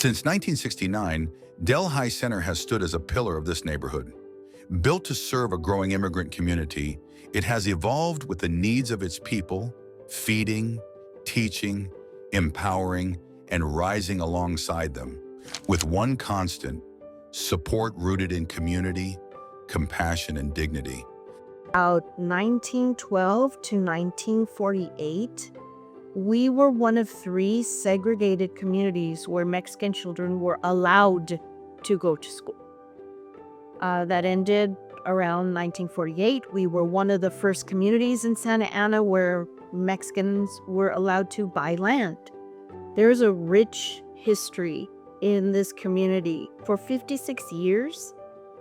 Since 1969, Delhi Center has stood as a pillar of this neighborhood. Built to serve a growing immigrant community, it has evolved with the needs of its people, feeding, teaching, empowering, and rising alongside them, with one constant: support rooted in community, compassion, and dignity. About 1912 to 1948, we were one of 3 segregated communities where Mexican children were allowed to go to school. That ended around 1948. We were one of the first communities in Santa Ana where Mexicans were allowed to buy land. There's a rich history in this community. For 56 years,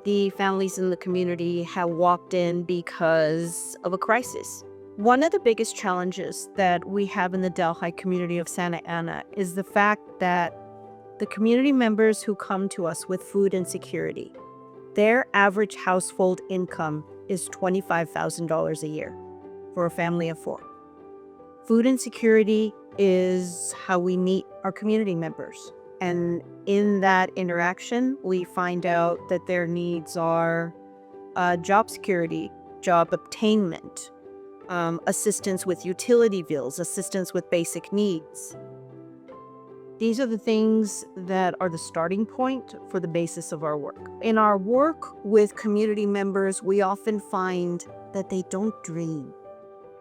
the families in the community have walked in because of a crisis. One of the biggest challenges that we have in the Delhi community of Santa Ana is the fact that the community members who come to us with food insecurity, their average household income is $25,000 a year for a family of 4. Food insecurity is how we meet our community members. And in that interaction, we find out that their needs are job security, job obtainment, assistance with utility bills, assistance with basic needs. These are the things that are the starting point for the basis of our work. In our work with community members, we often find that they don't dream.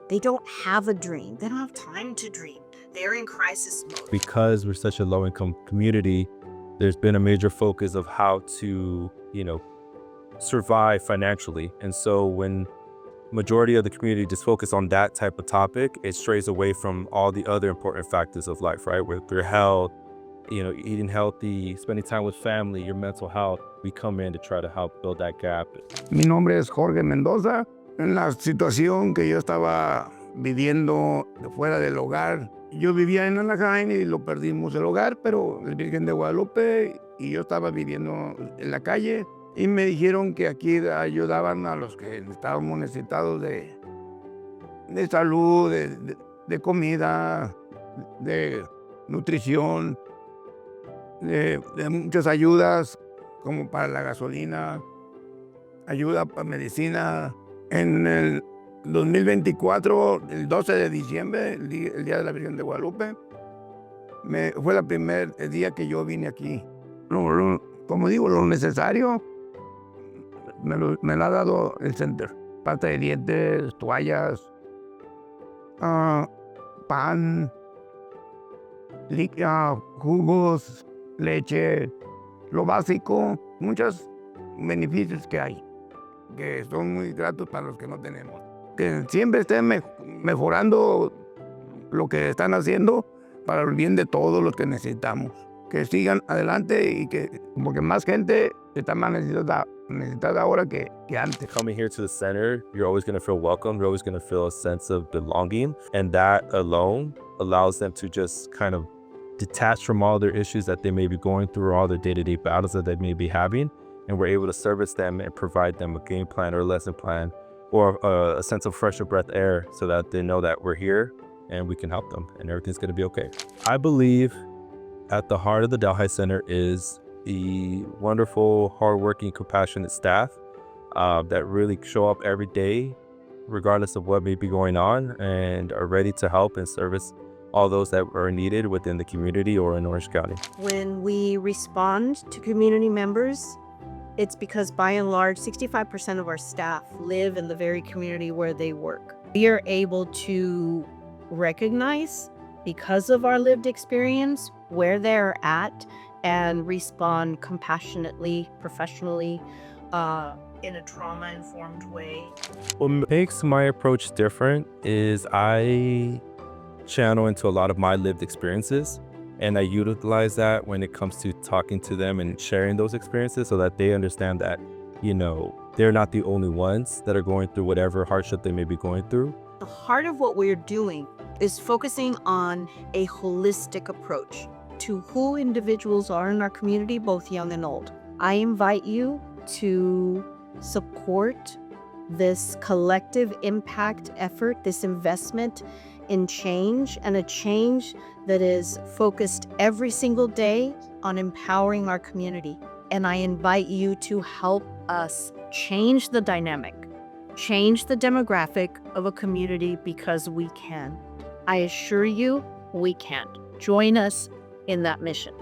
They don't have a dream. They don't have time to dream. They're in crisis mode. Because we're such a low-income community, there's been a major focus of how to, survive financially. And so when majority of the community just focus on that type of topic, it strays away from all the other important factors of life, right? With your health, eating healthy, spending time with family, your mental health. We come in to try to help build that gap. Mi nombre es Jorge Mendoza. En la situación que yo estaba viviendo fuera del hogar, yo vivía en Anaheim y lo perdimos el hogar, pero el Virgen de Guadalupe, y yo estaba viviendo en la calle, y me dijeron que aquí ayudaban a los que estábamos necesitados de salud, de comida, de nutrición, de muchas ayudas, como para la gasolina, ayuda para medicina. En el 2024, el 12 de diciembre, el Día de la Virgen de Guadalupe, fue el primer día que yo vine aquí. Como digo, lo necesario me lo ha dado el center. Pasta de dientes, toallas, pan, jugos, leche, lo básico, muchos beneficios que hay, que son muy gratos para los que no tenemos. Que siempre estén mejorando lo que están haciendo para el bien de todos los que necesitamos. Que sigan adelante y que porque más gente está más necesitada ahora que antes. Coming here to the center, you're always going to feel welcome. You're always going to feel a sense of belonging. And that alone allows them to just kind of detach from all their issues that they may be going through or all their day-to-day battles that they may be having. And we're able to service them and provide them a game plan or a lesson plan or a sense of fresher breath air so that they know that we're here and we can help them and everything's going to be okay. I believe at the heart of the Delhi Center is the wonderful, hardworking, compassionate staff that really show up every day, regardless of what may be going on, and are ready to help and service all those that are needed within the community or in Orange County. When we respond to community members, it's because by and large, 65% of our staff live in the very community where they work. We are able to recognize, because of our lived experience, where they're at and respond compassionately, professionally, in a trauma-informed way. What makes my approach different is I channel into a lot of my lived experiences, and I utilize that when it comes to talking to them and sharing those experiences so that they understand that, they're not the only ones that are going through whatever hardship they may be going through. The heart of what we're doing is focusing on a holistic approach to who individuals are in our community, both young and old. I invite you to support this collective impact effort, this investment in change, and a change that is focused every single day on empowering our community. And I invite you to help us change the dynamic, change the demographic of a community, because we can. I assure you, we can. Join us in that mission.